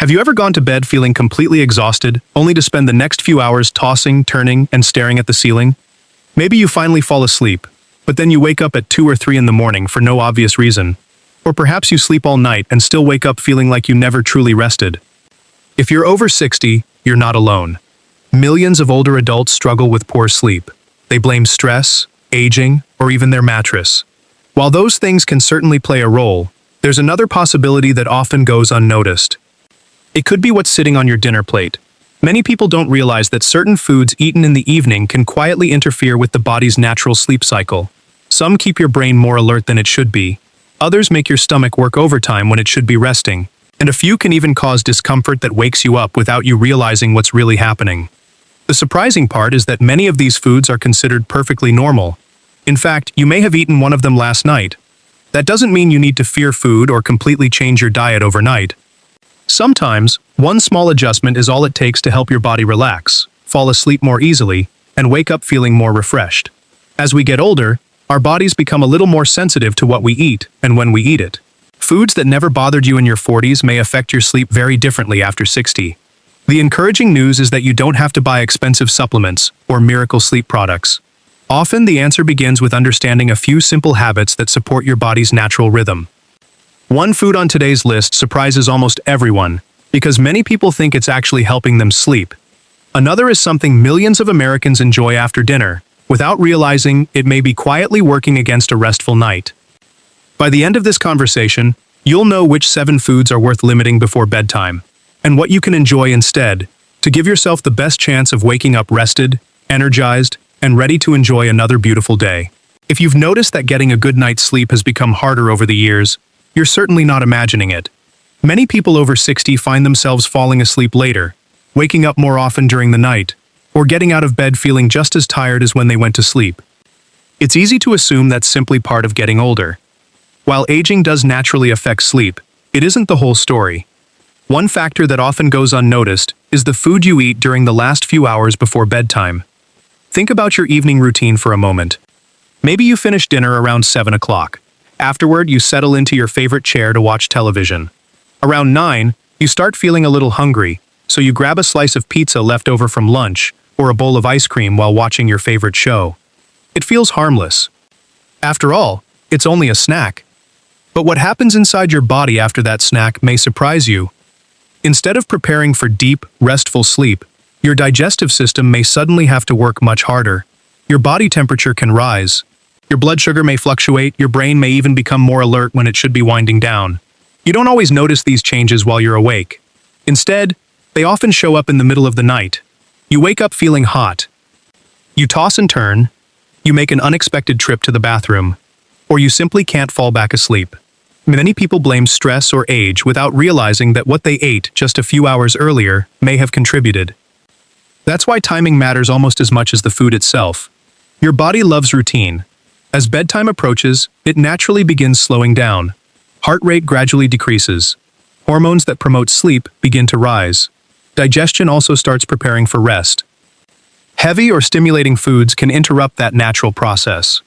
Have you ever gone to bed feeling completely exhausted, only to spend the next few hours tossing, turning, and staring at the ceiling? Maybe you finally fall asleep, but then you wake up at 2 or 3 in the morning for no obvious reason. Or perhaps you sleep all night and still wake up feeling like you never truly rested. If you're over 60, you're not alone. Millions of older adults struggle with poor sleep. They blame stress, aging, or even their mattress. While those things can certainly play a role, there's another possibility that often goes unnoticed. It could be what's sitting on your dinner plate. Many people don't realize that certain foods eaten in the evening can quietly interfere with the body's natural sleep cycle. Some keep your brain more alert than it should be. Others make your stomach work overtime when it should be resting. And a few can even cause discomfort that wakes you up without you realizing what's really happening. The surprising part is that many of these foods are considered perfectly normal. In fact, you may have eaten one of them last night. That doesn't mean you need to fear food or completely change your diet overnight. Sometimes, one small adjustment is all it takes to help your body relax, fall asleep more easily, and wake up feeling more refreshed. As we get older, our bodies become a little more sensitive to what we eat and when we eat it. Foods that never bothered you in your 40s may affect your sleep very differently after 60. The encouraging news is that you don't have to buy expensive supplements or miracle sleep products. Often, the answer begins with understanding a few simple habits that support your body's natural rhythm. One food on today's list surprises almost everyone, because many people think it's actually helping them sleep. Another is something millions of Americans enjoy after dinner, without realizing it may be quietly working against a restful night. By the end of this conversation, you'll know which 7 foods are worth limiting before bedtime, and what you can enjoy instead, to give yourself the best chance of waking up rested, energized, and ready to enjoy another beautiful day. If you've noticed that getting a good night's sleep has become harder over the years, you're certainly not imagining it. Many people over 60 find themselves falling asleep later, waking up more often during the night, or getting out of bed feeling just as tired as when they went to sleep. It's easy to assume that's simply part of getting older. While aging does naturally affect sleep, it isn't the whole story. One factor that often goes unnoticed is the food you eat during the last few hours before bedtime. Think about your evening routine for a moment. Maybe you finish dinner around 7 o'clock. Afterward, you settle into your favorite chair to watch television. Around 9, you start feeling a little hungry, so you grab a slice of pizza left over from lunch or a bowl of ice cream while watching your favorite show. It feels harmless. After all, it's only a snack. But what happens inside your body after that snack may surprise you. Instead of preparing for deep, restful sleep, your digestive system may suddenly have to work much harder. Your body temperature can rise. Your blood sugar may fluctuate, your brain may even become more alert when it should be winding down. You don't always notice these changes while you're awake. Instead, they often show up in the middle of the night. You wake up feeling hot. You toss and turn. You make an unexpected trip to the bathroom. Or you simply can't fall back asleep. Many people blame stress or age without realizing that what they ate just a few hours earlier may have contributed. That's why timing matters almost as much as the food itself. Your body loves routine. As bedtime approaches, it naturally begins slowing down. Heart rate gradually decreases. Hormones that promote sleep begin to rise. Digestion also starts preparing for rest. Heavy or stimulating foods can interrupt that natural process.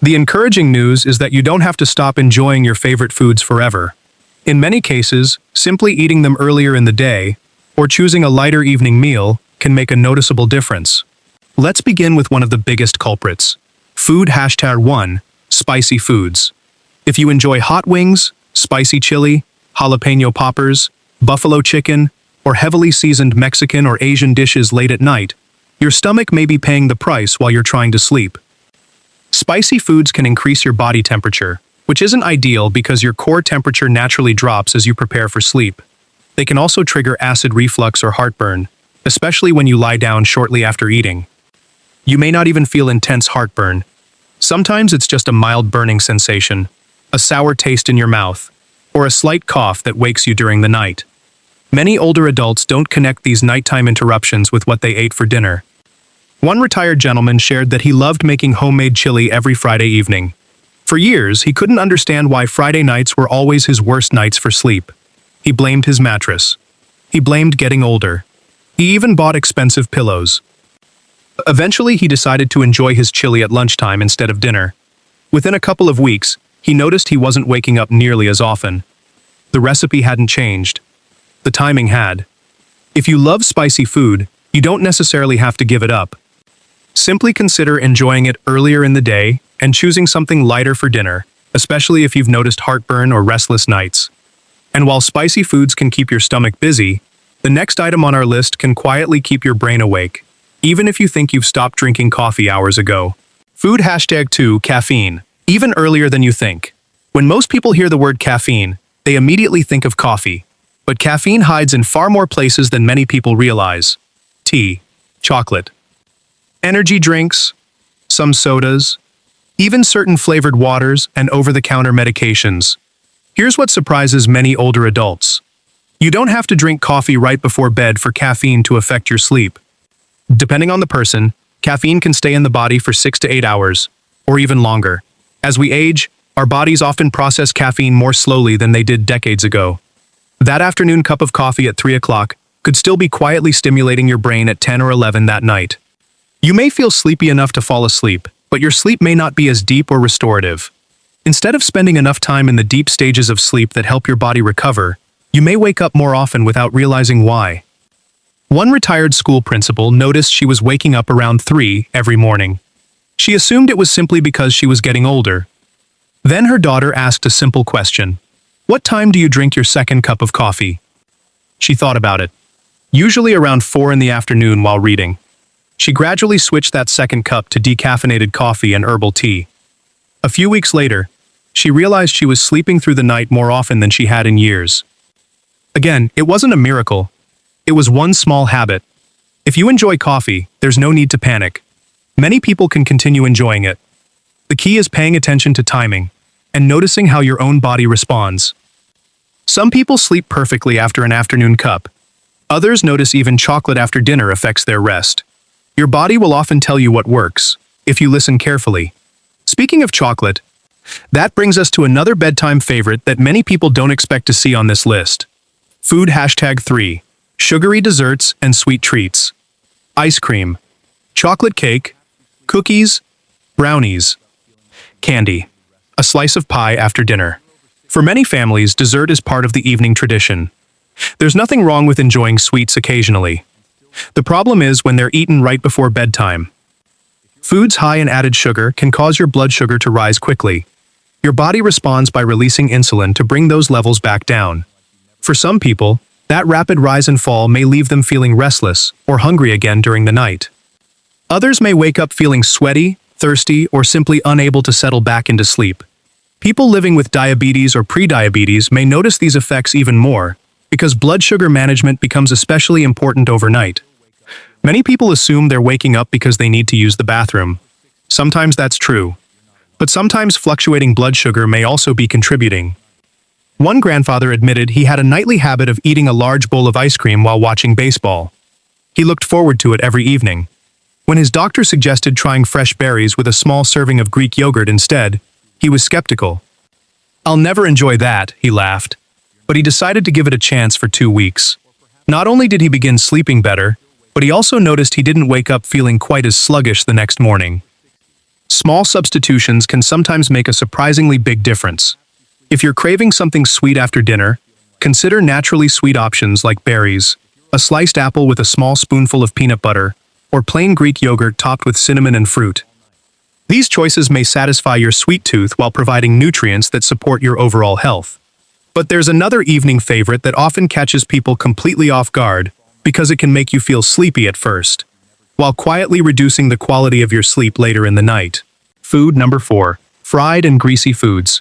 The encouraging news is that you don't have to stop enjoying your favorite foods forever. In many cases, simply eating them earlier in the day, or choosing a lighter evening meal, can make a noticeable difference. Let's begin with one of the biggest culprits. Food #1, spicy foods. If you enjoy hot wings, spicy chili, jalapeno poppers, buffalo chicken, or heavily seasoned Mexican or Asian dishes late at night, your stomach may be paying the price while you're trying to sleep. Spicy foods can increase your body temperature, which isn't ideal because your core temperature naturally drops as you prepare for sleep. They can also trigger acid reflux or heartburn, especially when you lie down shortly after eating. You may not even feel intense heartburn. Sometimes it's just a mild burning sensation, a sour taste in your mouth, or a slight cough that wakes you during the night. Many older adults don't connect these nighttime interruptions with what they ate for dinner. One retired gentleman shared that he loved making homemade chili every Friday evening. For years, he couldn't understand why Friday nights were always his worst nights for sleep. He blamed his mattress. He blamed getting older. He even bought expensive pillows. Eventually, he decided to enjoy his chili at lunchtime instead of dinner. Within a couple of weeks, he noticed he wasn't waking up nearly as often. The recipe hadn't changed. the timing had. If you love spicy food, you don't necessarily have to give it up. Simply consider enjoying it earlier in the day and choosing something lighter for dinner, especially if you've noticed heartburn or restless nights. And while spicy foods can keep your stomach busy, the next item on our list can quietly keep your brain awake, even if you think you've stopped drinking coffee hours ago. Food #2 caffeine, even earlier than you think. When most people hear the word caffeine, they immediately think of coffee. But caffeine hides in far more places than many people realize. Tea, chocolate, energy drinks, some sodas, even certain flavored waters and over-the-counter medications. Here's what surprises many older adults. You don't have to drink coffee right before bed for caffeine to affect your sleep. Depending on the person, caffeine can stay in the body for 6 to 8 hours, or even longer. As we age, our bodies often process caffeine more slowly than they did decades ago. That afternoon cup of coffee at 3 o'clock could still be quietly stimulating your brain at 10 or 11 that night. You may feel sleepy enough to fall asleep, but your sleep may not be as deep or restorative. Instead of spending enough time in the deep stages of sleep that help your body recover, you may wake up more often without realizing why. One retired school principal noticed she was waking up around 3 every morning. She assumed it was simply because she was getting older. Then her daughter asked a simple question. "What time do you drink your second cup of coffee?" She thought about it. Usually around 4 in the afternoon while reading. She gradually switched that second cup to decaffeinated coffee and herbal tea. A few weeks later, she realized she was sleeping through the night more often than she had in years. Again, it wasn't a miracle. It was one small habit. If you enjoy coffee, there's no need to panic. Many people can continue enjoying it. The key is paying attention to timing and noticing how your own body responds. Some people sleep perfectly after an afternoon cup. Others notice even chocolate after dinner affects their rest. Your body will often tell you what works, if you listen carefully. Speaking of chocolate, that brings us to another bedtime favorite that many people don't expect to see on this list. Food #3, sugary desserts and sweet treats. Ice cream, chocolate cake, cookies, brownies, candy, a slice of pie after dinner. For many families, dessert is part of the evening tradition. There's nothing wrong with enjoying sweets occasionally. The problem is when they're eaten right before bedtime. Foods high in added sugar can cause your blood sugar to rise quickly. Your body responds by releasing insulin to bring those levels back down. For some people, that rapid rise and fall may leave them feeling restless or hungry again during the night. Others may wake up feeling sweaty, thirsty, or simply unable to settle back into sleep. People living with diabetes or prediabetes may notice these effects even more, because blood sugar management becomes especially important overnight. Many people assume they're waking up because they need to use the bathroom. Sometimes that's true, but sometimes fluctuating blood sugar may also be contributing. One grandfather admitted he had a nightly habit of eating a large bowl of ice cream while watching baseball. He looked forward to it every evening. When his doctor suggested trying fresh berries with a small serving of Greek yogurt instead, he was skeptical. "I'll never enjoy that," he laughed. But he decided to give it a chance for 2 weeks. Not only did he begin sleeping better, but he also noticed he didn't wake up feeling quite as sluggish the next morning. Small substitutions can sometimes make a surprisingly big difference. If you're craving something sweet after dinner, consider naturally sweet options like berries, a sliced apple with a small spoonful of peanut butter, or plain Greek yogurt topped with cinnamon and fruit. These choices may satisfy your sweet tooth while providing nutrients that support your overall health. But there's another evening favorite that often catches people completely off guard because it can make you feel sleepy at first, while quietly reducing the quality of your sleep later in the night. Food #4, fried and greasy foods.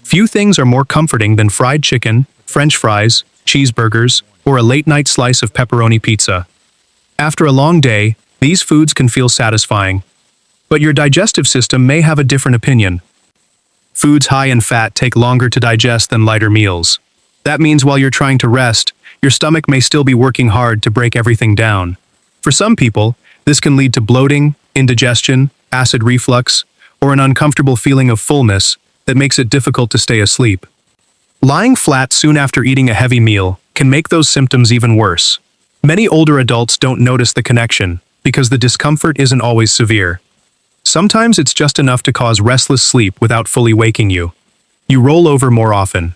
Few things are more comforting than fried chicken, French fries, cheeseburgers, or a late-night slice of pepperoni pizza. After a long day, these foods can feel satisfying, but your digestive system may have a different opinion. Foods high in fat take longer to digest than lighter meals. That means while you're trying to rest, your stomach may still be working hard to break everything down. For some people, this can lead to bloating, indigestion, acid reflux, or an uncomfortable feeling of fullness that makes it difficult to stay asleep. Lying flat soon after eating a heavy meal can make those symptoms even worse. Many older adults don't notice the connection because the discomfort isn't always severe. Sometimes it's just enough to cause restless sleep without fully waking you. You roll over more often.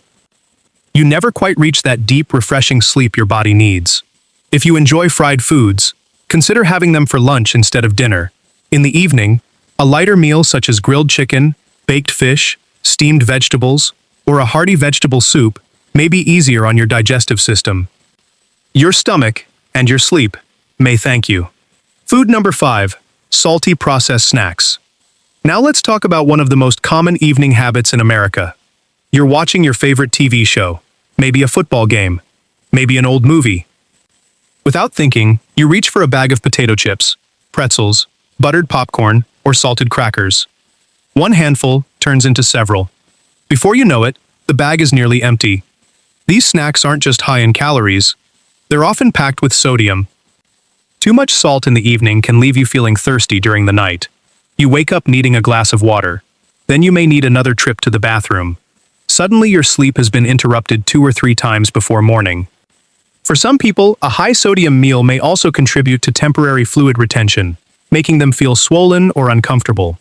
you never quite reach that deep, refreshing sleep your body needs. If you enjoy fried foods, consider having them for lunch instead of dinner. In the evening, a lighter meal such as grilled chicken, baked fish, steamed vegetables, or a hearty vegetable soup may be easier on your digestive system. Your stomach and your sleep may thank you. Food number 5. Salty processed snacks. Now let's talk about one of the most common evening habits in America. You're watching your favorite TV show, maybe a football game, maybe an old movie. Without thinking, you reach for a bag of potato chips, pretzels, buttered popcorn, or salted crackers. One handful turns into several. Before you know it, the bag is nearly empty. These snacks aren't just high in calories, they're often packed with sodium. Too much salt in the evening can leave you feeling thirsty during the night. You wake up needing a glass of water. Then you may need another trip to the bathroom. Suddenly your sleep has been interrupted 2 or 3 times before morning. For some people, a high-sodium meal may also contribute to temporary fluid retention, making them feel swollen or uncomfortable.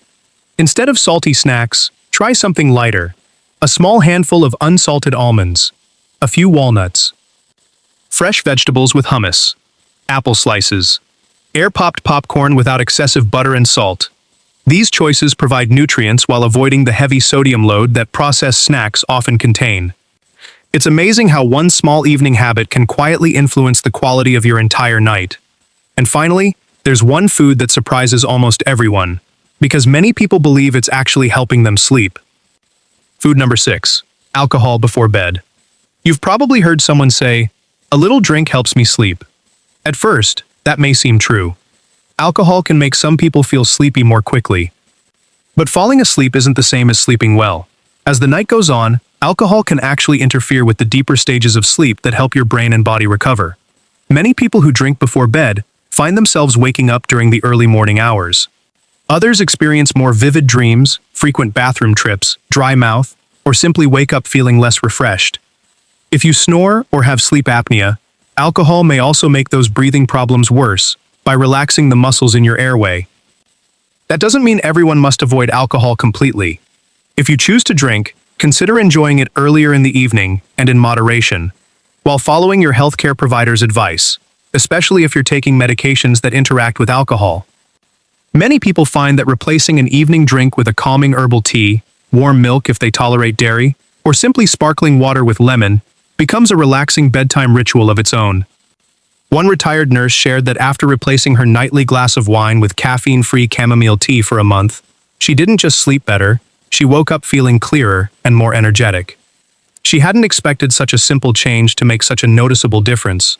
Instead of salty snacks, try something lighter. A small handful of unsalted almonds, a few walnuts, fresh vegetables with hummus, apple slices, air-popped popcorn without excessive butter and salt. These choices provide nutrients while avoiding the heavy sodium load that processed snacks often contain. It's amazing how one small evening habit can quietly influence the quality of your entire night. And finally, there's one food that surprises almost everyone, because many people believe it's actually helping them sleep. Food number 6. Alcohol before bed. You've probably heard someone say, "A little drink helps me sleep." At first, that may seem true. Alcohol can make some people feel sleepy more quickly. But falling asleep isn't the same as sleeping well. As the night goes on, alcohol can actually interfere with the deeper stages of sleep that help your brain and body recover. Many people who drink before bed find themselves waking up during the early morning hours. Others experience more vivid dreams, frequent bathroom trips, dry mouth, or simply wake up feeling less refreshed. If you snore or have sleep apnea, alcohol may also make those breathing problems worse by relaxing the muscles in your airway. That doesn't mean everyone must avoid alcohol completely. If you choose to drink, consider enjoying it earlier in the evening and in moderation, while following your healthcare provider's advice, especially if you're taking medications that interact with alcohol. Many people find that replacing an evening drink with a calming herbal tea, warm milk if they tolerate dairy, or simply sparkling water with lemon becomes a relaxing bedtime ritual of its own. One retired nurse shared that after replacing her nightly glass of wine with caffeine-free chamomile tea for a month, she didn't just sleep better, she woke up feeling clearer and more energetic. She hadn't expected such a simple change to make such a noticeable difference.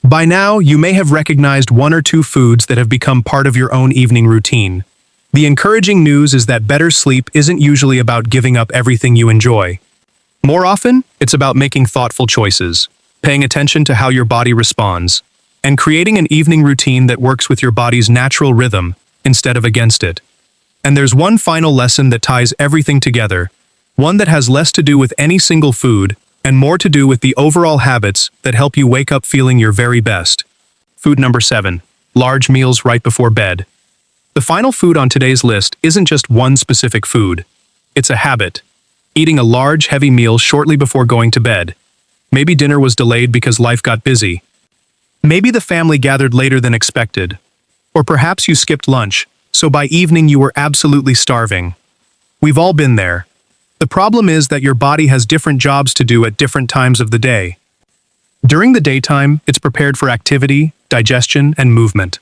By now, you may have recognized 1 or 2 foods that have become part of your own evening routine. The encouraging news is that better sleep isn't usually about giving up everything you enjoy. More often, it's about making thoughtful choices, paying attention to how your body responds, and creating an evening routine that works with your body's natural rhythm instead of against it. And there's one final lesson that ties everything together, one that has less to do with any single food and more to do with the overall habits that help you wake up feeling your very best. Food number 7. Large meals right before bed. The final food on today's list isn't just one specific food. It's a habit. Eating a large, heavy meal shortly before going to bed. Maybe dinner was delayed because life got busy. Maybe the family gathered later than expected. Or perhaps you skipped lunch, so by evening you were absolutely starving. We've all been there. The problem is that your body has different jobs to do at different times of the day. During the daytime, it's prepared for activity, digestion, and movement.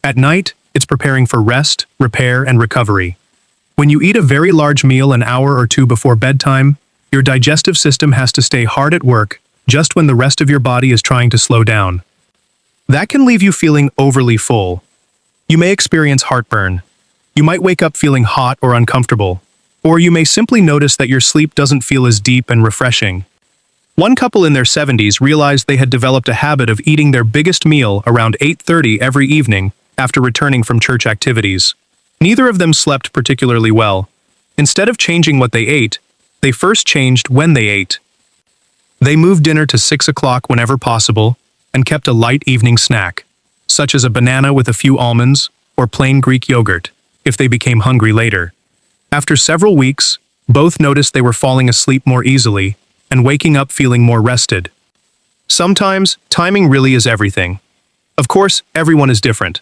At night, it's preparing for rest, repair, and recovery. When you eat a very large meal an hour or 2 before bedtime, your digestive system has to stay hard at work just when the rest of your body is trying to slow down. That can leave you feeling overly full. You may experience heartburn. You might wake up feeling hot or uncomfortable. Or you may simply notice that your sleep doesn't feel as deep and refreshing. One couple in their 70s realized they had developed a habit of eating their biggest meal around 8:30 every evening after returning from church activities. Neither of them slept particularly well. Instead of changing what they ate, they first changed when they ate. They moved dinner to 6 o'clock whenever possible and kept a light evening snack, such as a banana with a few almonds or plain Greek yogurt, if they became hungry later. After several weeks, both noticed they were falling asleep more easily and waking up feeling more rested. Sometimes, timing really is everything. Of course, everyone is different.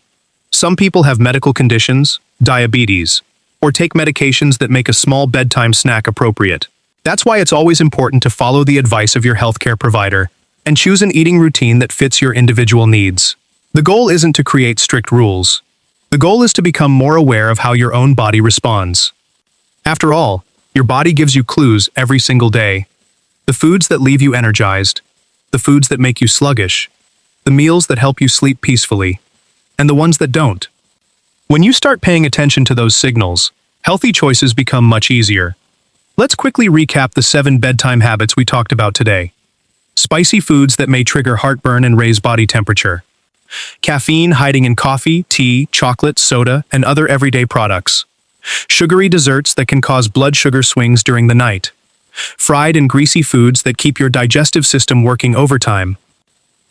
Some people have medical conditions, diabetes, or take medications that make a small bedtime snack appropriate. That's why it's always important to follow the advice of your healthcare provider and choose an eating routine that fits your individual needs. The goal isn't to create strict rules. The goal is to become more aware of how your own body responds. After all, your body gives you clues every single day. The foods that leave you energized, the foods that make you sluggish, the meals that help you sleep peacefully, and the ones that don't. When you start paying attention to those signals, healthy choices become much easier. Let's quickly recap the 7 bedtime habits we talked about today. Spicy foods that may trigger heartburn and raise body temperature. Caffeine hiding in coffee, tea, chocolate, soda, and other everyday products. Sugary desserts that can cause blood sugar swings during the night. Fried and greasy foods that keep your digestive system working overtime.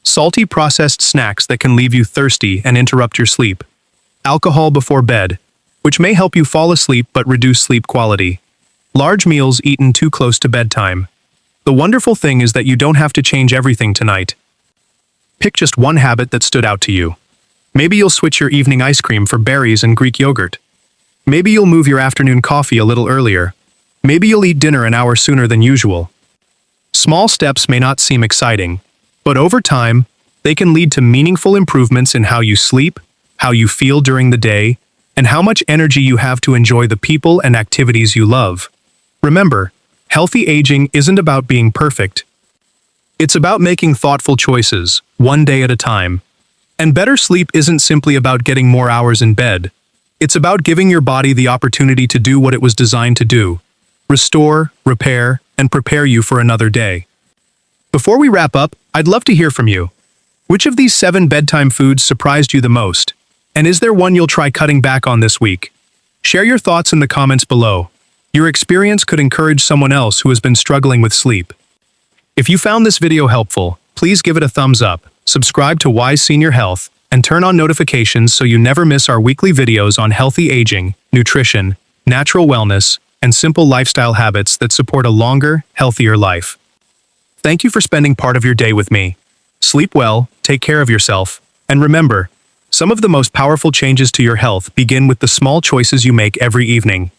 Salty processed snacks that can leave you thirsty and interrupt your sleep. Alcohol before bed, which may help you fall asleep but reduce sleep quality. Large meals eaten too close to bedtime. The wonderful thing is that you don't have to change everything tonight. Pick just one habit that stood out to you. Maybe you'll switch your evening ice cream for berries and Greek yogurt. Maybe you'll move your afternoon coffee a little earlier. Maybe you'll eat dinner an hour sooner than usual. Small steps may not seem exciting, but over time, they can lead to meaningful improvements in how you sleep, how you feel during the day, and how much energy you have to enjoy the people and activities you love. Remember, healthy aging isn't about being perfect. It's about making thoughtful choices, one day at a time. And better sleep isn't simply about getting more hours in bed. It's about giving your body the opportunity to do what it was designed to do: restore, repair, and prepare you for another day. Before we wrap up, I'd love to hear from you. Which of these 7 bedtime foods surprised you the most? And is there one you'll try cutting back on this week? Share your thoughts in the comments below. Your experience could encourage someone else who has been struggling with sleep. If you found this video helpful, please give it a thumbs up, subscribe to Wise Senior Health, and turn on notifications so you never miss our weekly videos on healthy aging, nutrition, natural wellness, and simple lifestyle habits that support a longer, healthier life. Thank you for spending part of your day with me. Sleep well, take care of yourself, and remember, some of the most powerful changes to your health begin with the small choices you make every evening.